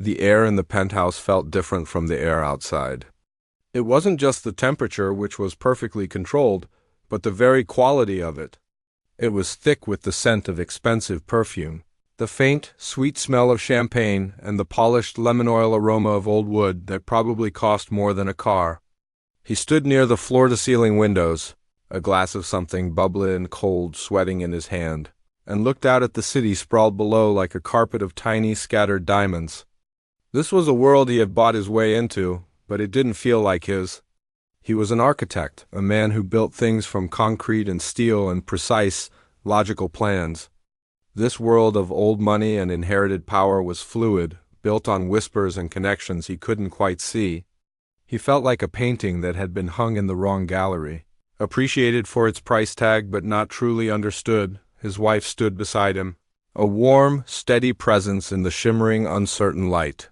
The air in the penthouse felt different from the air outside. It wasn't just the temperature, which was perfectly controlled, but the very quality of it. It was thick with the scent of expensive perfume, the faint, sweet smell of champagne, and the polished lemon oil aroma of old wood that probably cost more than a car. He stood near the floor-to-ceiling windows, a glass of something bubbly and cold sweating in his hand, and looked out at the city sprawled below like a carpet of tiny, scattered diamonds. This was a world he had bought his way into, but it didn't feel like his. He was an architect, a man who built things from concrete and steel and precise, logical plans. This world of old money and inherited power was fluid, built on whispers and connections he couldn't quite see. He felt like a painting that had been hung in the wrong gallery, appreciated for its price tag but not truly understood. His wife stood beside him, a warm, steady presence in the shimmering, uncertain light.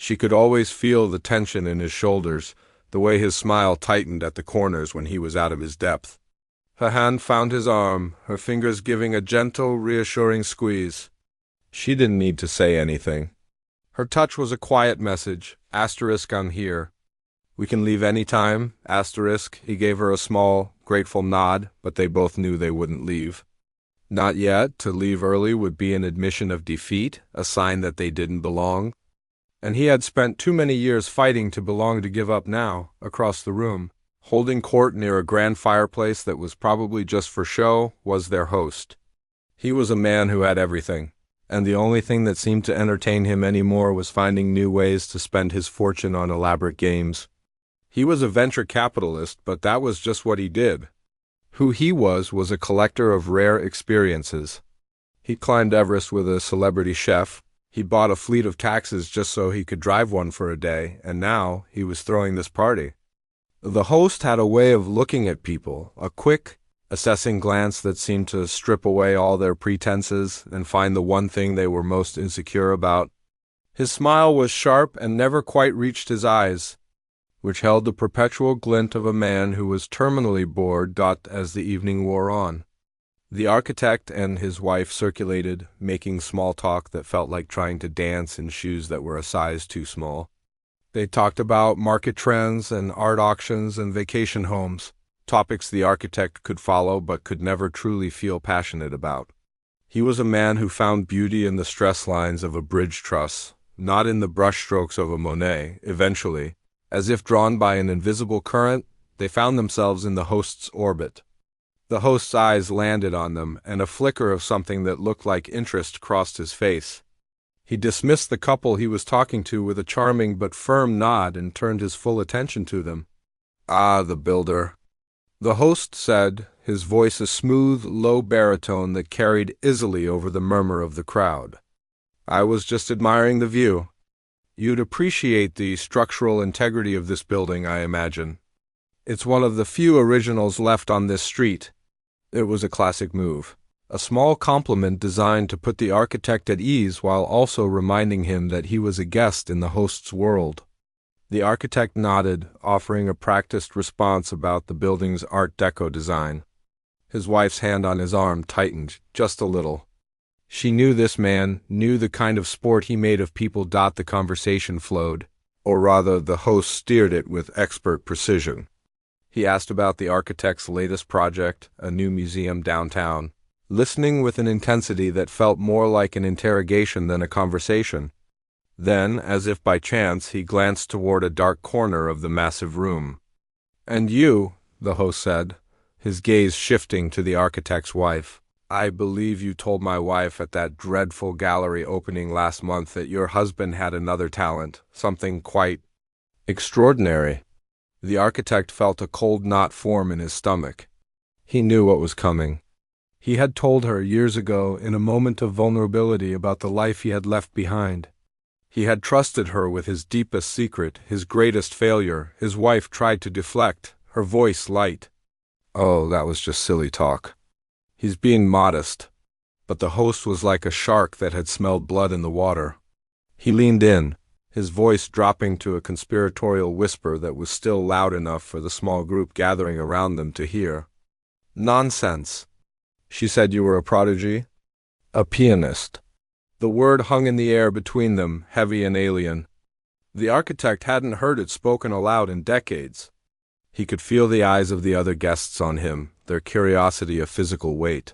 She could always feel the tension in his shoulders, the way his smile tightened at the corners when he was out of his depth. Her hand found his arm, her fingers giving a gentle, reassuring squeeze. She didn't need to say anything. Her touch was a quiet message, asterisk I'm here. We can leave any time, asterisk. He gave her a small, grateful nod, but they both knew they wouldn't leave. Not yet. To leave early would be an admission of defeat, a sign that they didn't belong. And he had spent too many years fighting to belong to give up now, across the room, holding court near a grand fireplace that was probably just for show, was their host. He was a man who had everything, and the only thing that seemed to entertain him anymore was finding new ways to spend his fortune on elaborate games. He was a venture capitalist, but that was just what he did. Who he was a collector of rare experiences. He climbed Everest with a celebrity chef. He bought a fleet of taxis just so he could drive one for a day, and now he was throwing this party. The host had a way of looking at people, a quick, assessing glance that seemed to strip away all their pretenses and find the one thing they were most insecure about. His smile was sharp and never quite reached his eyes, which held the perpetual glint of a man who was terminally bored as the evening wore on. The architect and his wife circulated, making small talk that felt like trying to dance in shoes that were a size too small. They talked about market trends and art auctions and vacation homes, topics the architect could follow but could never truly feel passionate about. He was a man who found beauty in the stress lines of a bridge truss, not in the brushstrokes of a Monet. Eventually, as if drawn by an invisible current, they found themselves in the host's orbit. The host's eyes landed on them, and a flicker of something that looked like interest crossed his face. He dismissed the couple he was talking to with a charming but firm nod and turned his full attention to them. "Ah, the builder," the host said, his voice a smooth, low baritone that carried easily over the murmur of the crowd. "I was just admiring the view. You'd appreciate the structural integrity of this building, I imagine. It's one of the few originals left on this street." It was a classic move, a small compliment designed to put the architect at ease while also reminding him that he was a guest in the host's world. The architect nodded, offering a practiced response about the building's Art Deco design. His wife's hand on his arm tightened, just a little. She knew this man, knew the kind of sport he made of people. The conversation flowed, or rather the host steered it with expert precision. He asked about the architect's latest project, a new museum downtown, listening with an intensity that felt more like an interrogation than a conversation. Then, as if by chance, he glanced toward a dark corner of the massive room. "And you," the host said, his gaze shifting to the architect's wife. "I believe you told my wife at that dreadful gallery opening last month that your husband had another talent, something quite extraordinary." The architect felt a cold knot form in his stomach. He knew what was coming. He had told her years ago in a moment of vulnerability about the life he had left behind. He had trusted her with his deepest secret, his greatest failure. His wife tried to deflect, her voice light. "Oh, that was just silly talk. He's being modest." But the host was like a shark that had smelled blood in the water. He leaned in, his voice dropping to a conspiratorial whisper that was still loud enough for the small group gathering around them to hear. "Nonsense. She said you were a prodigy?" "A pianist." The word hung in the air between them, heavy and alien. The architect hadn't heard it spoken aloud in decades. He could feel the eyes of the other guests on him, their curiosity a physical weight.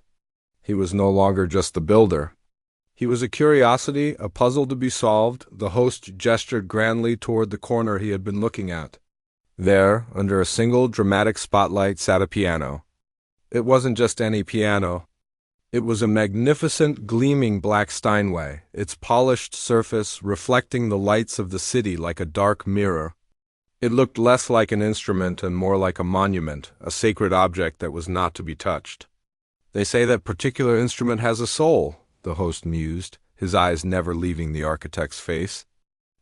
He was no longer just the builder. He was a curiosity, a puzzle to be solved. The host gestured grandly toward the corner he had been looking at. There, under a single dramatic spotlight, sat a piano. It wasn't just any piano. It was a magnificent, gleaming black Steinway, its polished surface reflecting the lights of the city like a dark mirror. It looked less like an instrument and more like a monument, a sacred object that was not to be touched. "They say that particular instrument has a soul," the host mused, his eyes never leaving the architect's face.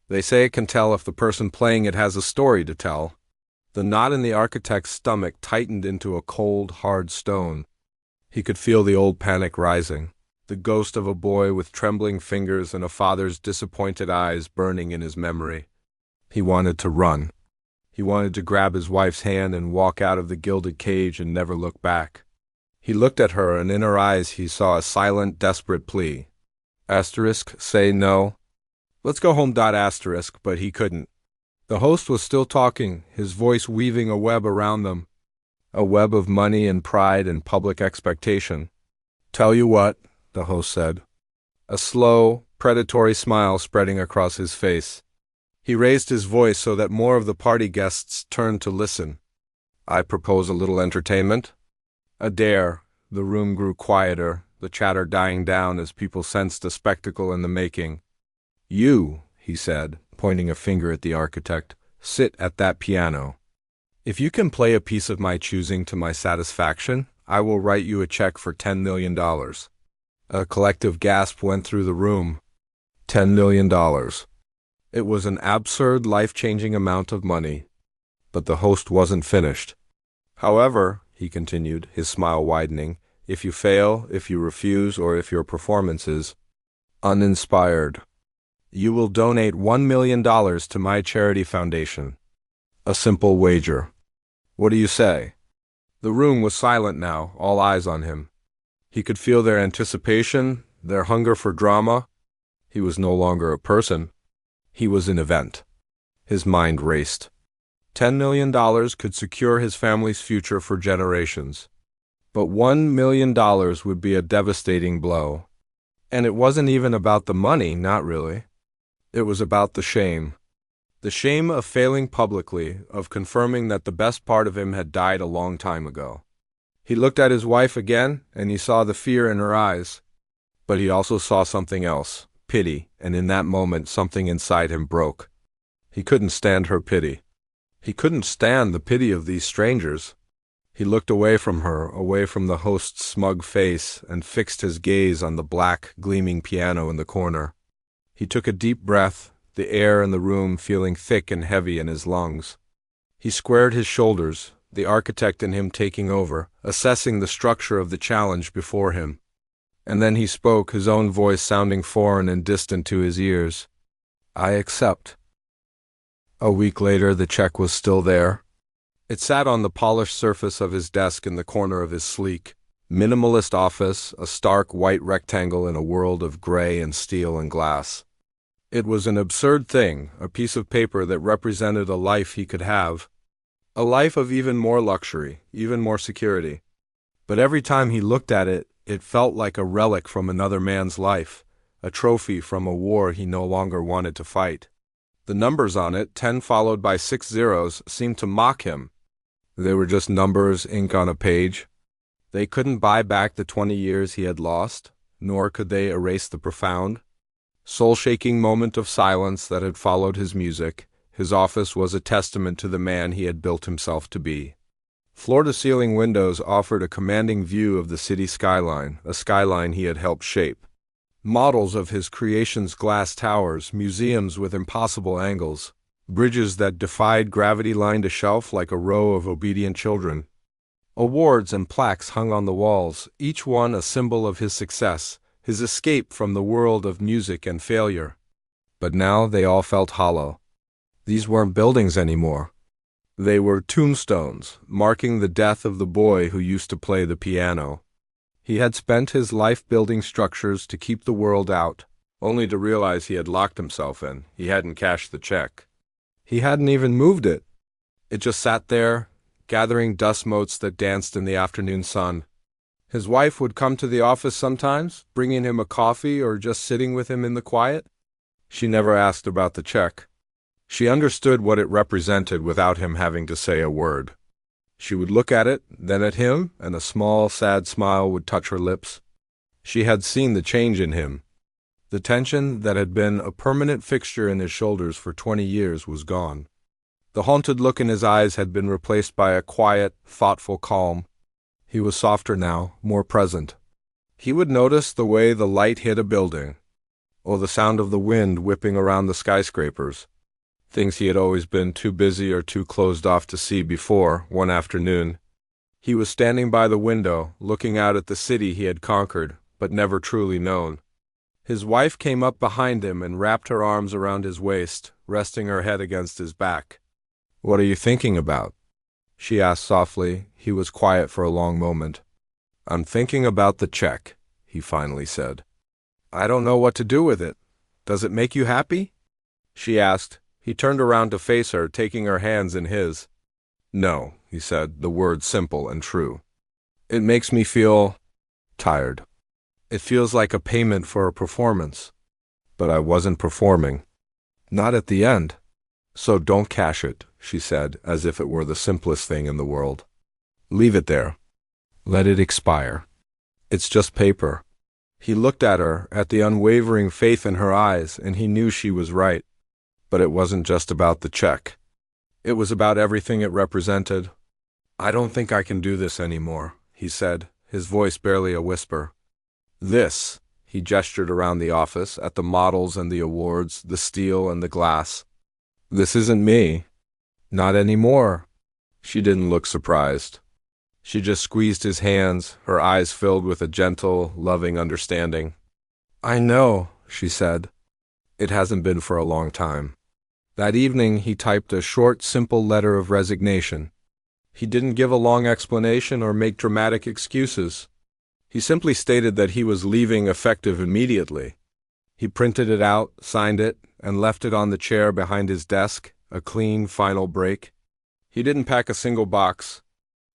"They say it can tell if the person playing it has a story to tell." The knot in the architect's stomach tightened into a cold, hard stone. He could feel the old panic rising, the ghost of a boy with trembling fingers and a father's disappointed eyes burning in his memory. He wanted to run. He wanted to grab his wife's hand and walk out of the gilded cage and never look back. He looked at her, and in her eyes he saw a silent, desperate plea. Say no. Let's go home. But he couldn't. The host was still talking, his voice weaving a web around them. A web of money and pride and public expectation. "Tell you what," the host said, a slow, predatory smile spreading across his face. He raised his voice so that more of the party guests turned to listen. "I propose a little entertainment." A dare. The room grew quieter, the chatter dying down as people sensed a spectacle in the making. "You," he said, pointing a finger at the architect, "sit at that piano. If you can play a piece of my choosing to my satisfaction, I will write you a check for $10 million. A collective gasp went through the room. $10 million. It was an absurd, life-changing amount of money. But the host wasn't finished. "However," he continued, his smile widening, "if you fail, if you refuse, or if your performance is uninspired, you will donate $1 million to my charity foundation. A simple wager. What do you say?" The room was silent now, all eyes on him. He could feel their anticipation, their hunger for drama. He was no longer a person. He was an event. His mind raced. $10 million could secure his family's future for generations. But $1 million would be a devastating blow. And it wasn't even about the money, not really. It was about the shame. The shame of failing publicly, of confirming that the best part of him had died a long time ago. He looked at his wife again, and he saw the fear in her eyes. But he also saw something else, pity, and in that moment something inside him broke. He couldn't stand her pity. He couldn't stand the pity of these strangers. He looked away from her, away from the host's smug face, and fixed his gaze on the black, gleaming piano in the corner. He took a deep breath, the air in the room feeling thick and heavy in his lungs. He squared his shoulders, the architect in him taking over, assessing the structure of the challenge before him. And then he spoke, his own voice sounding foreign and distant to his ears. "I accept." A week later, the check was still there. It sat on the polished surface of his desk in the corner of his sleek, minimalist office, a stark white rectangle in a world of gray and steel and glass. It was an absurd thing, a piece of paper that represented a life he could have. A life of even more luxury, even more security. But every time he looked at it, it felt like a relic from another man's life, a trophy from a war he no longer wanted to fight. The numbers on it, 10 followed by 6 zeros, seemed to mock him. They were just numbers, ink on a page. They couldn't buy back the 20 years he had lost, nor could they erase the profound, soul-shaking moment of silence that had followed his music. His office was a testament to the man he had built himself to be. Floor-to-ceiling windows offered a commanding view of the city skyline, a skyline he had helped shape. Models of his creation's glass towers, museums with impossible angles, bridges that defied gravity lined a shelf like a row of obedient children. Awards and plaques hung on the walls, each one a symbol of his success, his escape from the world of music and failure. But now they all felt hollow. These weren't buildings anymore. They were tombstones, marking the death of the boy who used to play the piano. He had spent his life building structures to keep the world out, only to realize he had locked himself in. He hadn't cashed the check. He hadn't even moved it. It just sat there, gathering dust motes that danced in the afternoon sun. His wife would come to the office sometimes, bringing him a coffee or just sitting with him in the quiet. She never asked about the check. She understood what it represented without him having to say a word. She would look at it, then at him, and a small, sad smile would touch her lips. She had seen the change in him. The tension that had been a permanent fixture in his shoulders for 20 years was gone. The haunted look in his eyes had been replaced by a quiet, thoughtful calm. He was softer now, more present. He would notice the way the light hit a building, or the sound of the wind whipping around the skyscrapers. Things he had always been too busy or too closed off to see before. One afternoon, he was standing by the window, looking out at the city he had conquered, but never truly known. His wife came up behind him and wrapped her arms around his waist, resting her head against his back. "What are you thinking about?" she asked softly. He was quiet for a long moment. "I'm thinking about the check," he finally said. "I don't know what to do with it. Does it make you happy?" she asked. He turned around to face her, taking her hands in his. "No," he said, the words simple and true. "It makes me feel tired. It feels like a payment for a performance. But I wasn't performing. Not at the end. So don't cash it," she said, as if it were the simplest thing in the world. "Leave it there. Let it expire. It's just paper." He looked at her, at the unwavering faith in her eyes, and he knew she was right. But it wasn't just about the check. It was about everything it represented. "I don't think I can do this anymore," he said, his voice barely a whisper. "This," he gestured around the office, at the models and the awards, the steel and the glass. "This isn't me. Not anymore." She didn't look surprised. She just squeezed his hands, her eyes filled with a gentle, loving understanding. "I know," she said. "It hasn't been for a long time." That evening he typed a short, simple letter of resignation. He didn't give a long explanation or make dramatic excuses. He simply stated that he was leaving effective immediately. He printed it out, signed it, and left it on the chair behind his desk, a clean, final break. He didn't pack a single box.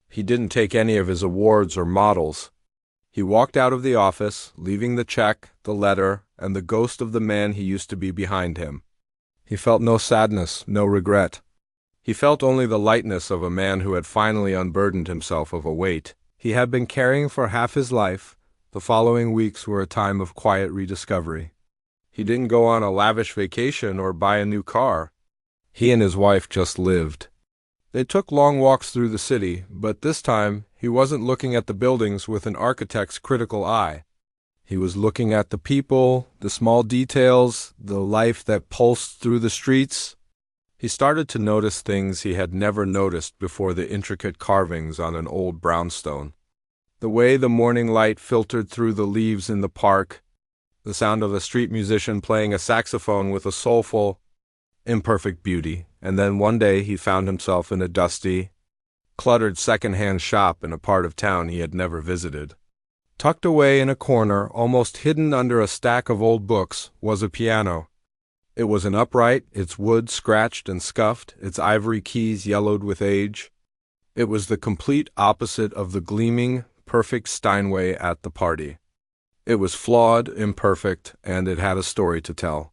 He didn't take any of his awards or models. He walked out of the office, leaving the check, the letter, and the ghost of the man he used to be behind him. He felt no sadness, no regret. He felt only the lightness of a man who had finally unburdened himself of a weight he had been carrying for half his life. The following weeks were a time of quiet rediscovery. He didn't go on a lavish vacation or buy a new car. He and his wife just lived. They took long walks through the city, but this time he wasn't looking at the buildings with an architect's critical eye. He was looking at the people, the small details, the life that pulsed through the streets. He started to notice things he had never noticed before: the intricate carvings on an old brownstone, the way the morning light filtered through the leaves in the park, the sound of a street musician playing a saxophone with a soulful, imperfect beauty. And then one day he found himself in a dusty, cluttered second-hand shop in a part of town he had never visited. Tucked away in a corner, almost hidden under a stack of old books, was a piano. It was an upright, its wood scratched and scuffed, its ivory keys yellowed with age. It was the complete opposite of the gleaming, perfect Steinway at the party. It was flawed, imperfect, and it had a story to tell.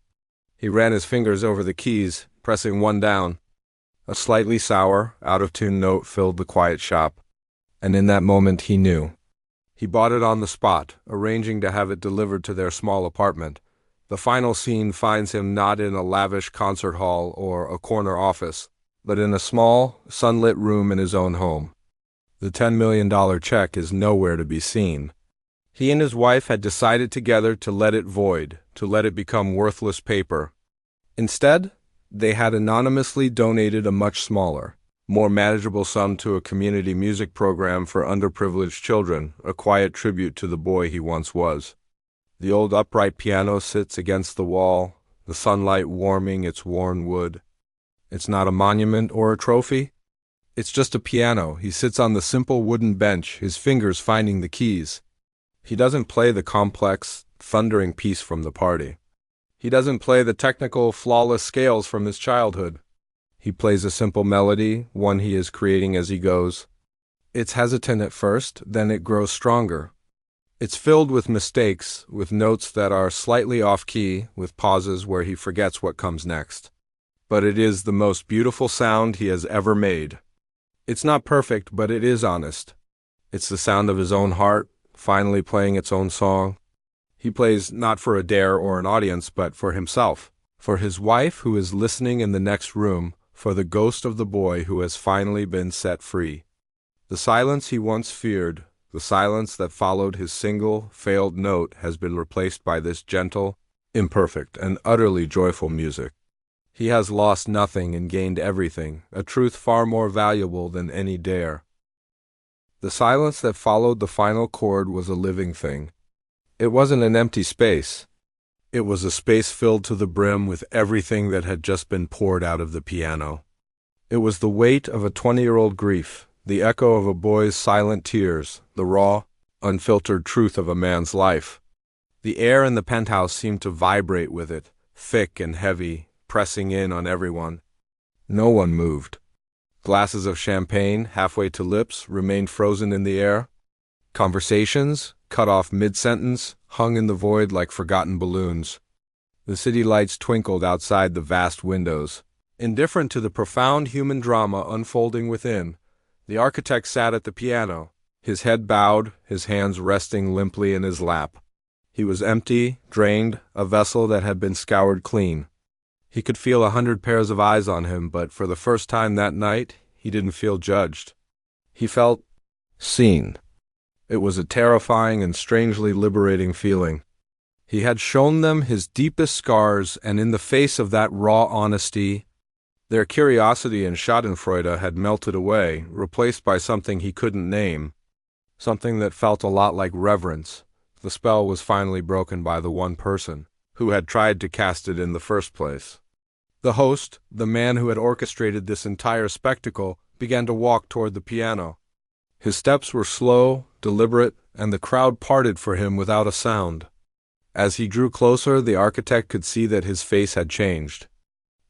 He ran his fingers over the keys, pressing one down. A slightly sour, out-of-tune note filled the quiet shop, and in that moment he knew. He bought it on the spot, arranging to have it delivered to their small apartment. The final scene finds him not in a lavish concert hall or a corner office, but in a small, sunlit room in his own home. The $10 million check is nowhere to be seen. He and his wife had decided together to let it void, to let it become worthless paper. Instead, they had anonymously donated a much smaller, more manageable sum to a community music program for underprivileged children, a quiet tribute to the boy he once was. The old upright piano sits against the wall, the sunlight warming its worn wood. It's not a monument or a trophy. It's just a piano. He sits on the simple wooden bench, his fingers finding the keys. He doesn't play the complex, thundering piece from the party. He doesn't play the technical, flawless scales from his childhood. He plays a simple melody, one he is creating as he goes. It's hesitant at first, then it grows stronger. It's filled with mistakes, with notes that are slightly off-key, with pauses where he forgets what comes next. But it is the most beautiful sound he has ever made. It's not perfect, but it is honest. It's the sound of his own heart, finally playing its own song. He plays not for a dare or an audience, but for himself, for his wife who is listening in the next room, for the ghost of the boy who has finally been set free. The silence he once feared, the silence that followed his single, failed note has been replaced by this gentle, imperfect, and utterly joyful music. He has lost nothing and gained everything, a truth far more valuable than any dare. The silence that followed the final chord was a living thing. It wasn't an empty space. It was a space filled to the brim with everything that had just been poured out of the piano. It was the weight of a 20-year-old grief, the echo of a boy's silent tears, the raw, unfiltered truth of a man's life. The air in the penthouse seemed to vibrate with it, thick and heavy, pressing in on everyone. No one moved. Glasses of champagne, halfway to lips, remained frozen in the air. Conversations, cut off mid-sentence, hung in the void like forgotten balloons. The city lights twinkled outside the vast windows. Indifferent to the profound human drama unfolding within, the architect sat at the piano, his head bowed, his hands resting limply in his lap. He was empty, drained, a vessel that had been scoured clean. He could feel 100 pairs of eyes on him, but for the first time that night, he didn't feel judged. He felt seen. It was a terrifying and strangely liberating feeling. He had shown them his deepest scars, and in the face of that raw honesty, their curiosity and schadenfreude had melted away, replaced by something he couldn't name, something that felt a lot like reverence. The spell was finally broken by the one person who had tried to cast it in the first place. The host, the man who had orchestrated this entire spectacle, began to walk toward the piano. His steps were slow, deliberate, and the crowd parted for him without a sound. As he drew closer, the architect could see that his face had changed.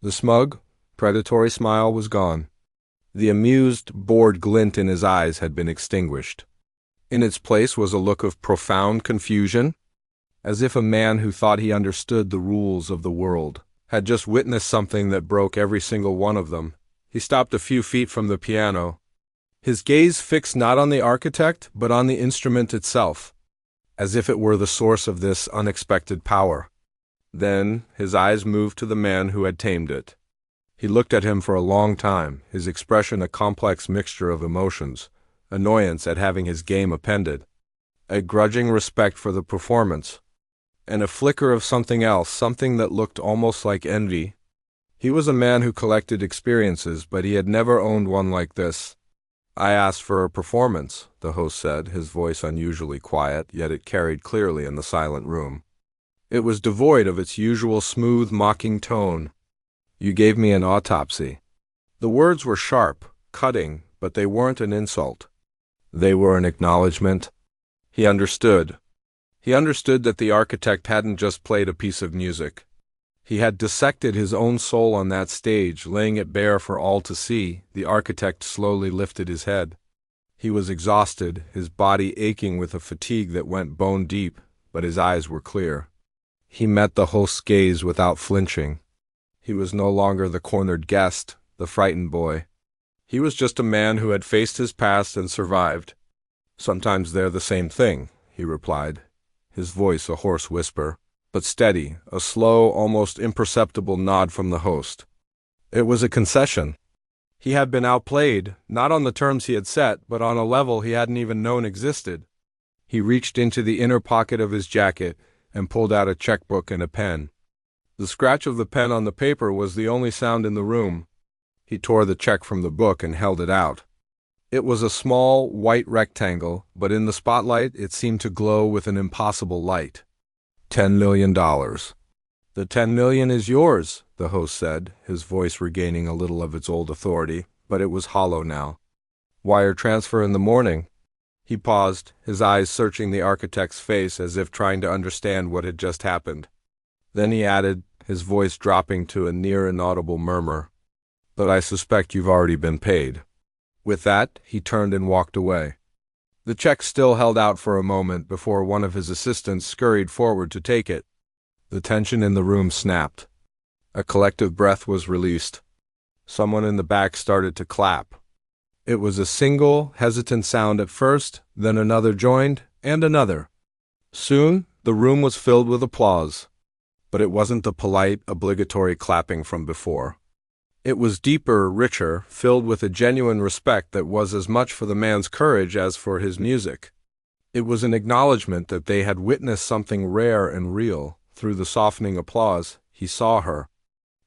The smug, predatory smile was gone. The amused, bored glint in his eyes had been extinguished. In its place was a look of profound confusion, as if a man who thought he understood the rules of the world had just witnessed something that broke every single one of them. He stopped a few feet from the piano, his gaze fixed not on the architect, but on the instrument itself, as if it were the source of this unexpected power. Then his eyes moved to the man who had tamed it. He looked at him for a long time, his expression a complex mixture of emotions, annoyance at having his game appended, a grudging respect for the performance, and a flicker of something else, something that looked almost like envy. He was a man who collected experiences, but he had never owned one like this. "I asked for a performance," the host said, his voice unusually quiet, yet it carried clearly in the silent room. It was devoid of its usual smooth, mocking tone. "You gave me an autopsy." The words were sharp, cutting, but they weren't an insult. They were an acknowledgement. He understood. He understood that the architect hadn't just played a piece of music. He had dissected his own soul on that stage, laying it bare for all to see. The architect slowly lifted his head. He was exhausted, his body aching with a fatigue that went bone deep, but his eyes were clear. He met the host's gaze without flinching. He was no longer the cornered guest, the frightened boy. He was just a man who had faced his past and survived. "Sometimes they're the same thing," he replied, his voice a hoarse whisper, but steady, a slow, almost imperceptible nod from the host. It was a concession. He had been outplayed, not on the terms he had set, but on a level he hadn't even known existed. He reached into the inner pocket of his jacket and pulled out a checkbook and a pen. The scratch of the pen on the paper was the only sound in the room. He tore the check from the book and held it out. It was a small, white rectangle, but in the spotlight it seemed to glow with an impossible light. $10 million. "The $10 million is yours," the host said, his voice regaining a little of its old authority, but it was hollow now. "Wire transfer in the morning." He paused, his eyes searching the architect's face as if trying to understand what had just happened. Then he added, his voice dropping to a near inaudible murmur, "But I suspect you've already been paid." With that, he turned and walked away. The check still held out for a moment before one of his assistants scurried forward to take it. The tension in the room snapped. A collective breath was released. Someone in the back started to clap. It was a single, hesitant sound at first, then another joined, and another. Soon, the room was filled with applause. But it wasn't the polite, obligatory clapping from before. It was deeper, richer, filled with a genuine respect that was as much for the man's courage as for his music. It was an acknowledgement that they had witnessed something rare and real. Through the softening applause, he saw her.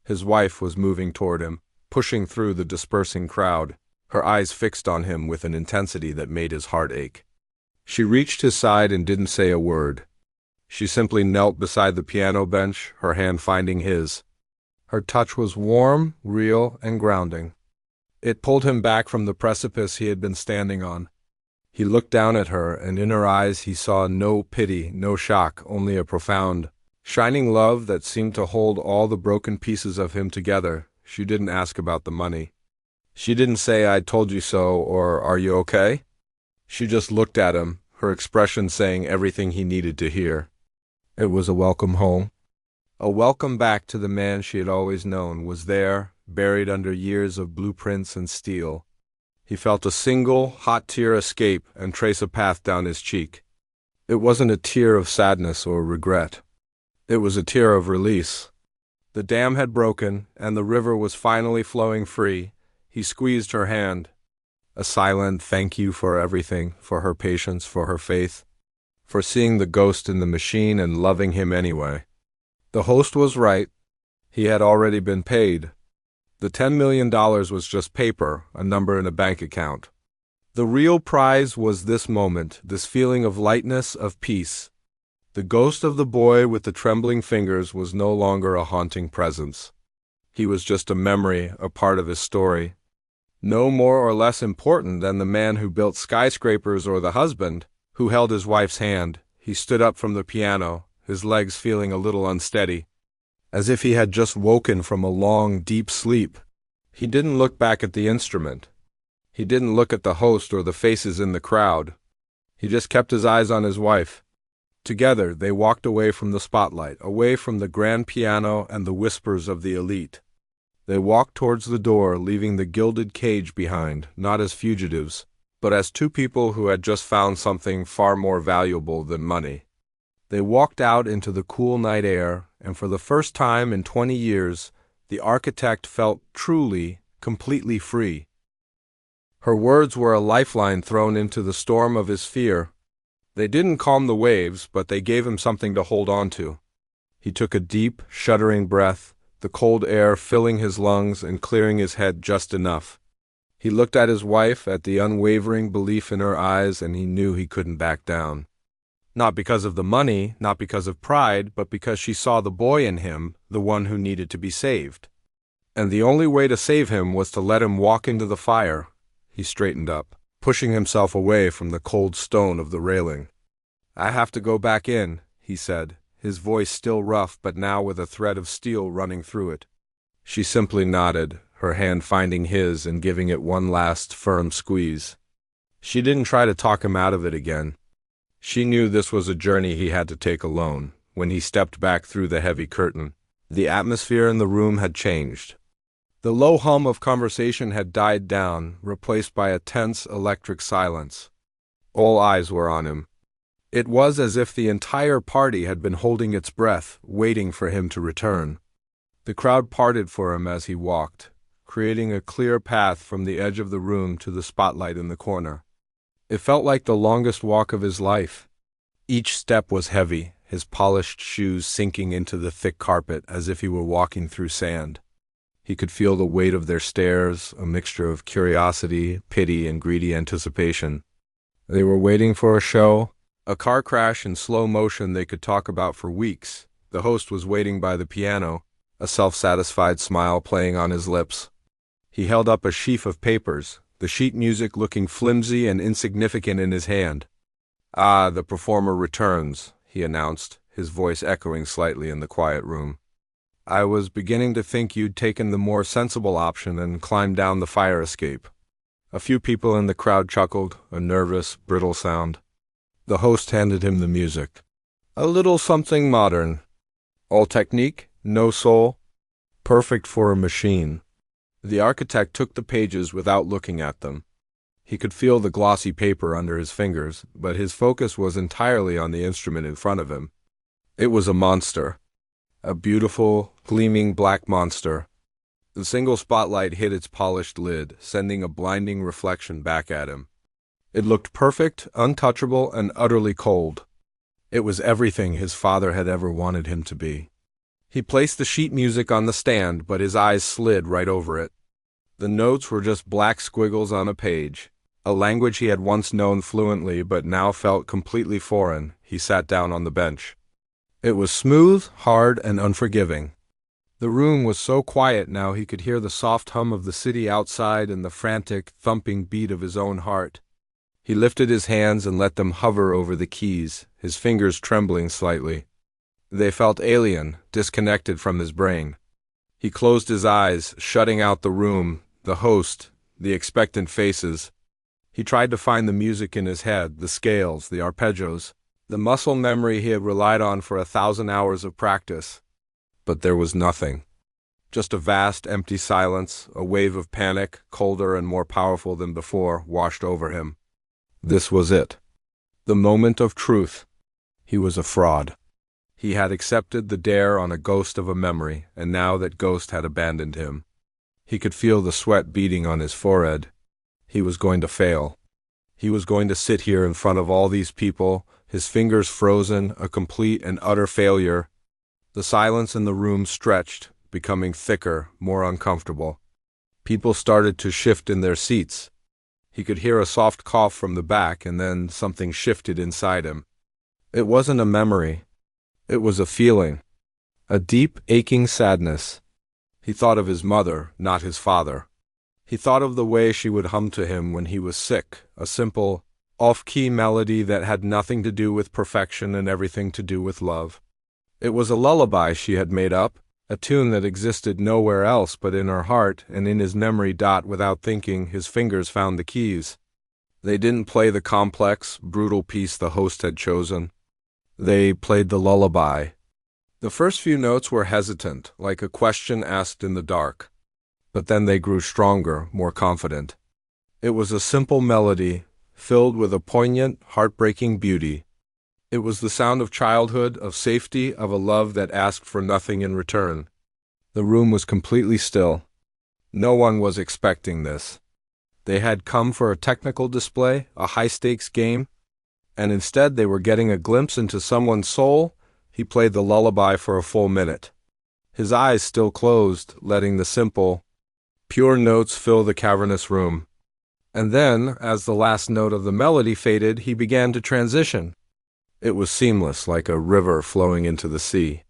His wife was moving toward him, pushing through the dispersing crowd, her eyes fixed on him with an intensity that made his heart ache. She reached his side and didn't say a word. She simply knelt beside the piano bench, her hand finding his. Her touch was warm, real, and grounding. It pulled him back from the precipice he had been standing on. He looked down at her, and in her eyes he saw no pity, no shock, only a profound, shining love that seemed to hold all the broken pieces of him together. She didn't ask about the money. She didn't say, "I told you so," or "Are you okay?" She just looked at him, her expression saying everything he needed to hear. It was a welcome home. A welcome back to the man she had always known was there, buried under years of blueprints and steel. He felt a single, hot tear escape and trace a path down his cheek. It wasn't a tear of sadness or regret. It was a tear of release. The dam had broken, and the river was finally flowing free. He squeezed her hand. A silent thank you for everything, for her patience, for her faith, for seeing the ghost in the machine and loving him anyway. The host was right. He had already been paid. The $10 million was just paper, a number in a bank account. The real prize was this moment, this feeling of lightness, of peace. The ghost of the boy with the trembling fingers was no longer a haunting presence. He was just a memory, a part of his story. No more or less important than the man who built skyscrapers or the husband who held his wife's hand. He stood up from the piano, his legs feeling a little unsteady, as if he had just woken from a long, deep sleep. He didn't look back at the instrument. He didn't look at the host or the faces in the crowd. He just kept his eyes on his wife. Together, they walked away from the spotlight, away from the grand piano and the whispers of the elite. They walked towards the door, leaving the gilded cage behind, not as fugitives, but as two people who had just found something far more valuable than money. They walked out into the cool night air, and for the first time in 20 years, the architect felt truly, completely free. Her words were a lifeline thrown into the storm of his fear. They didn't calm the waves, but they gave him something to hold on to. He took a deep, shuddering breath, the cold air filling his lungs and clearing his head just enough. He looked at his wife, at the unwavering belief in her eyes, and he knew he couldn't back down. Not because of the money, not because of pride, but because she saw the boy in him, the one who needed to be saved. And the only way to save him was to let him walk into the fire. He straightened up, pushing himself away from the cold stone of the railing. "I have to go back in," he said, his voice still rough but now with a thread of steel running through it. She simply nodded, her hand finding his and giving it one last firm squeeze. She didn't try to talk him out of it again. She knew this was a journey he had to take alone. When he stepped back through the heavy curtain, the atmosphere in the room had changed. The low hum of conversation had died down, replaced by a tense electric silence. All eyes were on him. It was as if the entire party had been holding its breath, waiting for him to return. The crowd parted for him as he walked, creating a clear path from the edge of the room to the spotlight in the corner. It felt like the longest walk of his life. Each step was heavy, his polished shoes sinking into the thick carpet as if he were walking through sand. He could feel the weight of their stares, a mixture of curiosity, pity, and greedy anticipation. They were waiting for a show, a car crash in slow motion they could talk about for weeks. The host was waiting by the piano, a self-satisfied smile playing on his lips. He held up a sheaf of papers, the sheet music looking flimsy and insignificant in his hand. "Ah, the performer returns," he announced, his voice echoing slightly in the quiet room. "I was beginning to think you'd taken the more sensible option and climbed down the fire escape." A few people in the crowd chuckled, a nervous, brittle sound. The host handed him the music. "A little something modern. All technique, no soul. Perfect for a machine." The architect took the pages without looking at them. He could feel the glossy paper under his fingers, but his focus was entirely on the instrument in front of him. It was a monster. A beautiful, gleaming black monster. The single spotlight hit its polished lid, sending a blinding reflection back at him. It looked perfect, untouchable, and utterly cold. It was everything his father had ever wanted him to be. He placed the sheet music on the stand, but his eyes slid right over it. The notes were just black squiggles on a page. A language he had once known fluently but now felt completely foreign. He sat down on the bench. It was smooth, hard, and unforgiving. The room was so quiet now he could hear the soft hum of the city outside and the frantic, thumping beat of his own heart. He lifted his hands and let them hover over the keys, his fingers trembling slightly. They felt alien, disconnected from his brain. He closed his eyes, shutting out the room, the host, the expectant faces. He tried to find the music in his head, the scales, the arpeggios, the muscle memory he had relied on for 1,000 hours of practice. But there was nothing. Just a vast, empty silence, a wave of panic, colder and more powerful than before, washed over him. This was it. The moment of truth. He was a fraud. He had accepted the dare on a ghost of a memory, and now that ghost had abandoned him. He could feel the sweat beading on his forehead. He was going to fail. He was going to sit here in front of all these people, his fingers frozen, a complete and utter failure. The silence in the room stretched, becoming thicker, more uncomfortable. People started to shift in their seats. He could hear a soft cough from the back, and then something shifted inside him. It wasn't a memory. It was a feeling. A deep, aching sadness. He thought of his mother, not his father. He thought of the way she would hum to him when he was sick, a simple, off-key melody that had nothing to do with perfection and everything to do with love. It was a lullaby she had made up, a tune that existed nowhere else but in her heart and in his memory. Without thinking, his fingers found the keys. They didn't play the complex, brutal piece the host had chosen. They played the lullaby. The first few notes were hesitant, like a question asked in the dark. But then they grew stronger, more confident. It was a simple melody, filled with a poignant, heartbreaking beauty. It was the sound of childhood, of safety, of a love that asked for nothing in return. The room was completely still. No one was expecting this. They had come for a technical display, a high-stakes game, and instead they were getting a glimpse into someone's soul. He played the lullaby for a full minute. His eyes still closed, letting the simple, pure notes fill the cavernous room. And then, as the last note of the melody faded, he began to transition. It was seamless, like a river flowing into the sea.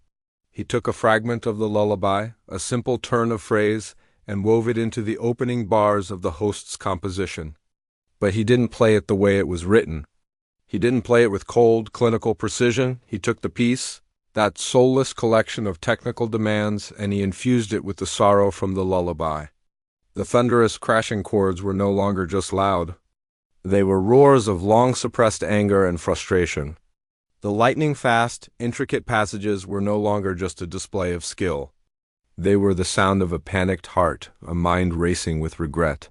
He took a fragment of the lullaby, a simple turn of phrase, and wove it into the opening bars of the host's composition. But he didn't play it the way it was written. He didn't play it with cold, clinical precision. He took the piece, that soulless collection of technical demands, and he infused it with the sorrow from the lullaby. The thunderous, crashing chords were no longer just loud. They were roars of long-suppressed anger and frustration. The lightning-fast, intricate passages were no longer just a display of skill. They were the sound of a panicked heart, a mind racing with regret.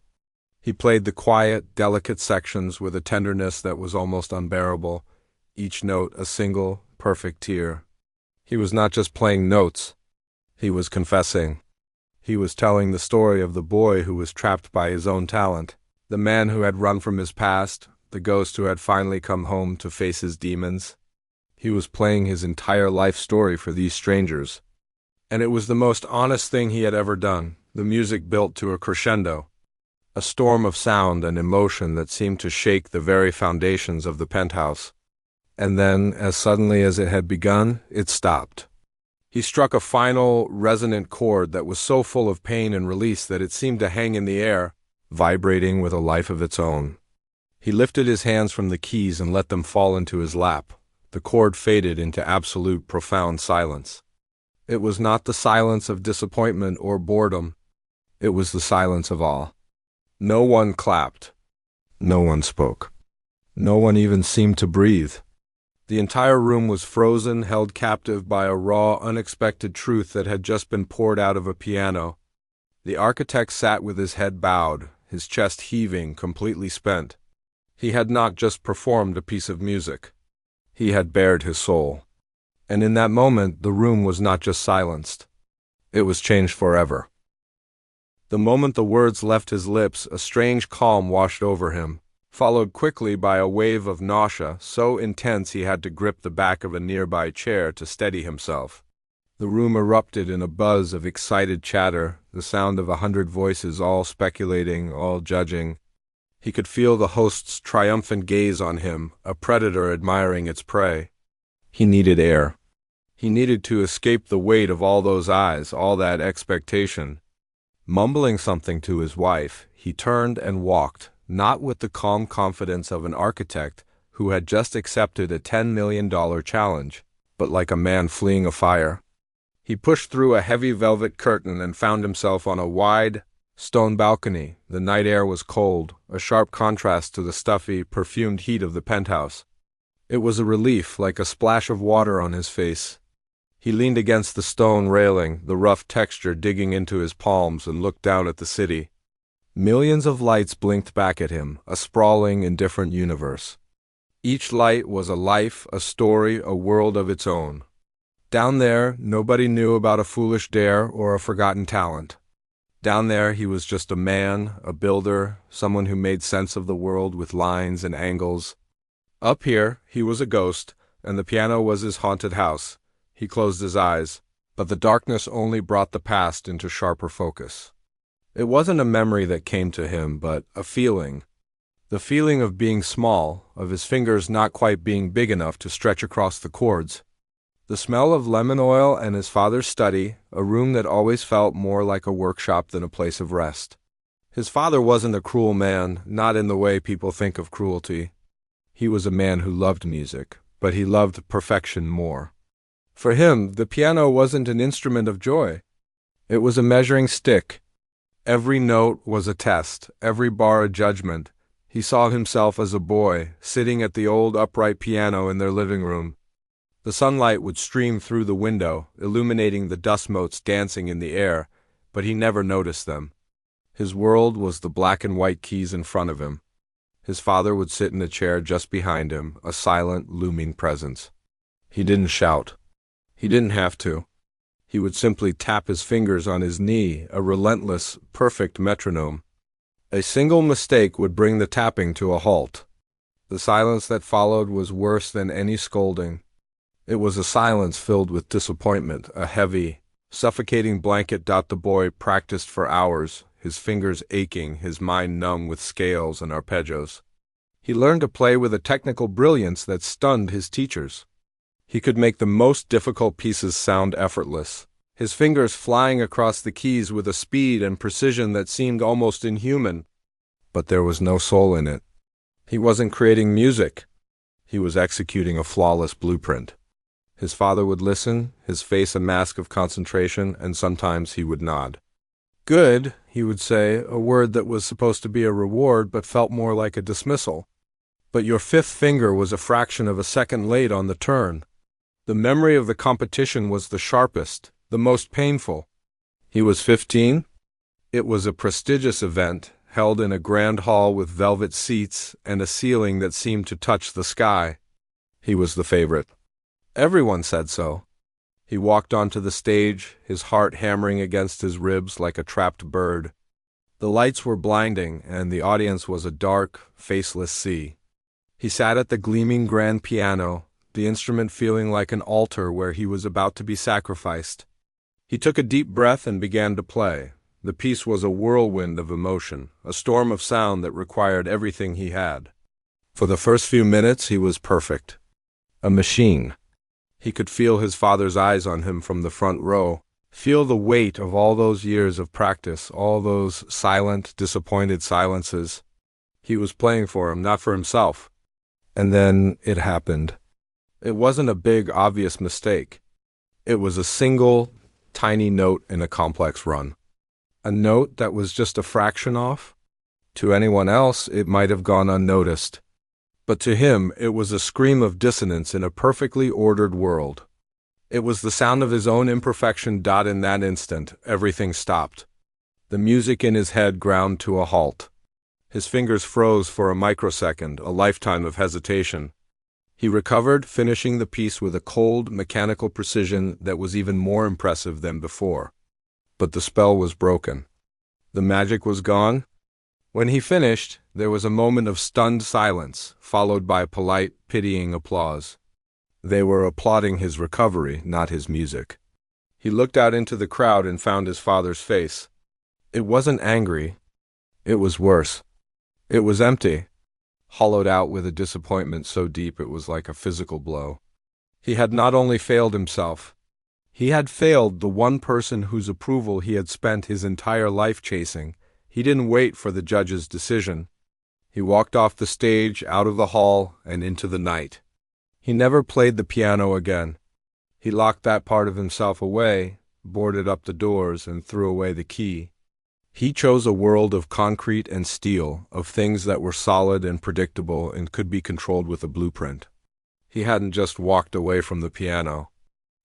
He played the quiet, delicate sections with a tenderness that was almost unbearable, each note a single, perfect tear. He was not just playing notes. He was confessing. He was telling the story of the boy who was trapped by his own talent, the man who had run from his past, the ghost who had finally come home to face his demons. He was playing his entire life story for these strangers. And it was the most honest thing he had ever done. The music built to a crescendo, a storm of sound and emotion that seemed to shake the very foundations of the penthouse. And then, as suddenly as it had begun, it stopped. He struck a final, resonant chord that was so full of pain and release that it seemed to hang in the air, vibrating with a life of its own. He lifted his hands from the keys and let them fall into his lap. the chord faded into absolute profound silence. It was not the silence of disappointment or boredom. It was the silence of awe. No one clapped. No one spoke. No one even seemed to breathe. The entire room was frozen, held captive by a raw, unexpected truth that had just been poured out of a piano. The architect sat with his head bowed, his chest heaving, completely spent. He had not just performed a piece of music. He had bared his soul. And in that moment, the room was not just silenced. It was changed forever. The moment the words left his lips, a strange calm washed over him, followed quickly by a wave of nausea so intense he had to grip the back of a nearby chair to steady himself. The room erupted in a buzz of excited chatter, the sound of 100 voices, all speculating, all judging. He could feel the host's triumphant gaze on him, a predator admiring its prey. He needed air. He needed to escape the weight of all those eyes, all that expectation. Mumbling something to his wife, he turned and walked, not with the calm confidence of an architect who had just accepted a $10 million challenge, but like a man fleeing a fire. He pushed through a heavy velvet curtain and found himself on a wide, stone balcony. The night air was cold, a sharp contrast to the stuffy, perfumed heat of the penthouse. It was a relief, like a splash of water on his face. He leaned against the stone railing, the rough texture digging into his palms, and looked down at the city. Millions of lights blinked back at him, a sprawling, indifferent universe. Each light was a life, a story, a world of its own. Down there, nobody knew about a foolish dare or a forgotten talent. Down there, he was just a man, a builder, someone who made sense of the world with lines and angles. Up here, he was a ghost, and the piano was his haunted house. He closed his eyes, but the darkness only brought the past into sharper focus. It wasn't a memory that came to him, but a feeling. The feeling of being small, of his fingers not quite being big enough to stretch across the chords. The smell of lemon oil and his father's study, a room that always felt more like a workshop than a place of rest. His father wasn't a cruel man, not in the way people think of cruelty. He was a man who loved music, but he loved perfection more. For him, the piano wasn't an instrument of joy. It was a measuring stick. Every note was a test, every bar a judgment. He saw himself as a boy, sitting at the old upright piano in their living room. The sunlight would stream through the window, illuminating the dust motes dancing in the air, but he never noticed them. His world was the black and white keys in front of him. His father would sit in a chair just behind him, a silent, looming presence. He didn't shout. He didn't have to. He would simply tap his fingers on his knee, a relentless, perfect metronome. A single mistake would bring the tapping to a halt. The silence that followed was worse than any scolding. It was a silence filled with disappointment, a heavy, suffocating blanket. The boy practiced for hours, his fingers aching, his mind numb with scales and arpeggios. He learned to play with a technical brilliance that stunned his teachers. He could make the most difficult pieces sound effortless, his fingers flying across the keys with a speed and precision that seemed almost inhuman. But there was no soul in it. He wasn't creating music. He was executing a flawless blueprint. His father would listen, his face a mask of concentration, and sometimes he would nod. Good, he would say, a word that was supposed to be a reward but felt more like a dismissal. But your fifth finger was a fraction of a second late on the turn. The memory of the competition was the sharpest, the most painful. He was 15. It was a prestigious event, held in a grand hall with velvet seats and a ceiling that seemed to touch the sky. He was the favorite. Everyone said so. He walked onto the stage, his heart hammering against his ribs like a trapped bird. The lights were blinding, and the audience was a dark, faceless sea. He sat at the gleaming grand piano, the instrument feeling like an altar where he was about to be sacrificed. He took a deep breath and began to play. The piece was a whirlwind of emotion, a storm of sound that required everything he had. For the first few minutes, he was perfect. A machine. He could feel his father's eyes on him from the front row, feel the weight of all those years of practice, all those silent, disappointed silences. He was playing for him, not for himself. And then it happened. It wasn't a big, obvious mistake. It was a single, tiny note in a complex run. A note that was just a fraction off? To anyone else, it might have gone unnoticed. But to him, it was a scream of dissonance in a perfectly ordered world. It was the sound of his own imperfection. In that instant, everything stopped. The music in his head ground to a halt. His fingers froze for a microsecond, a lifetime of hesitation. He recovered, finishing the piece with a cold, mechanical precision that was even more impressive than before. But the spell was broken. The magic was gone. When he finished, there was a moment of stunned silence, followed by polite, pitying applause. They were applauding his recovery, not his music. He looked out into the crowd and found his father's face. It wasn't angry. It was worse. It was empty, hollowed out with a disappointment so deep it was like a physical blow. He had not only failed himself, he had failed the one person whose approval he had spent his entire life chasing. He didn't wait for the judge's decision. He walked off the stage, out of the hall, and into the night. He never played the piano again. He locked that part of himself away, boarded up the doors, and threw away the key. He chose a world of concrete and steel, of things that were solid and predictable and could be controlled with a blueprint. He hadn't just walked away from the piano.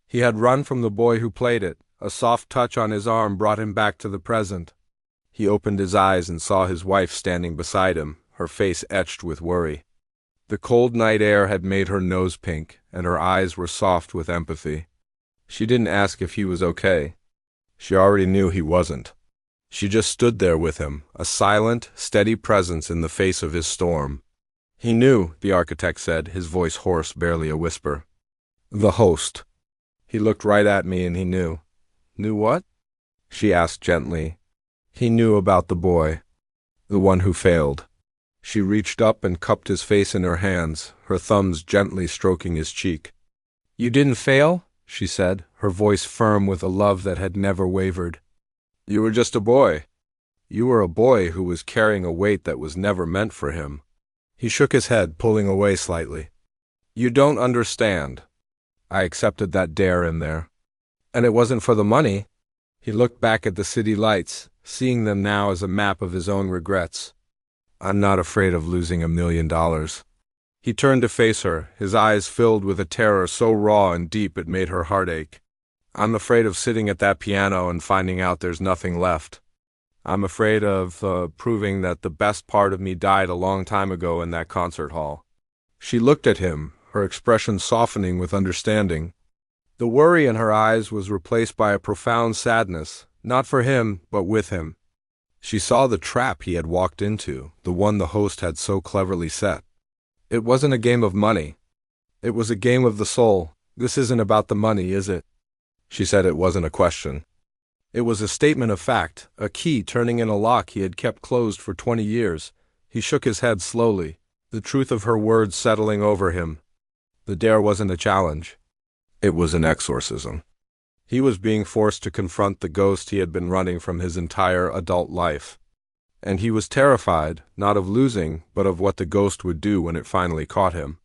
He had run from the boy who played it. A soft touch on his arm brought him back to the present. He opened his eyes and saw his wife standing beside him, her face etched with worry. The cold night air had made her nose pink, and her eyes were soft with empathy. She didn't ask if he was okay. She already knew he wasn't. She just stood there with him, a silent, steady presence in the face of his storm. He knew, the architect said, his voice hoarse, barely a whisper. The host. He looked right at me and he knew. Knew what? She asked gently. He knew about the boy, the one who failed. She reached up and cupped his face in her hands, her thumbs gently stroking his cheek. You didn't fail? She said, her voice firm with a love that had never wavered. You were just a boy. You were a boy who was carrying a weight that was never meant for him. He shook his head, pulling away slightly. You don't understand. I accepted that dare in there. And it wasn't for the money. He looked back at the city lights, seeing them now as a map of his own regrets. I'm not afraid of losing $1 million. He turned to face her, his eyes filled with a terror so raw and deep it made her heart ache. I'm afraid of sitting at that piano and finding out there's nothing left. I'm afraid of proving that the best part of me died a long time ago in that concert hall. She looked at him, her expression softening with understanding. The worry in her eyes was replaced by a profound sadness, not for him, but with him. She saw the trap he had walked into, the one the host had so cleverly set. It wasn't a game of money. It was a game of the soul. This isn't about the money, is it? She said it wasn't a question. It was a statement of fact, a key turning in a lock he had kept closed for 20 years. He shook his head slowly, the truth of her words settling over him. The dare wasn't a challenge. It was an exorcism. He was being forced to confront the ghost he had been running from his entire adult life. And he was terrified, not of losing, but of what the ghost would do when it finally caught him.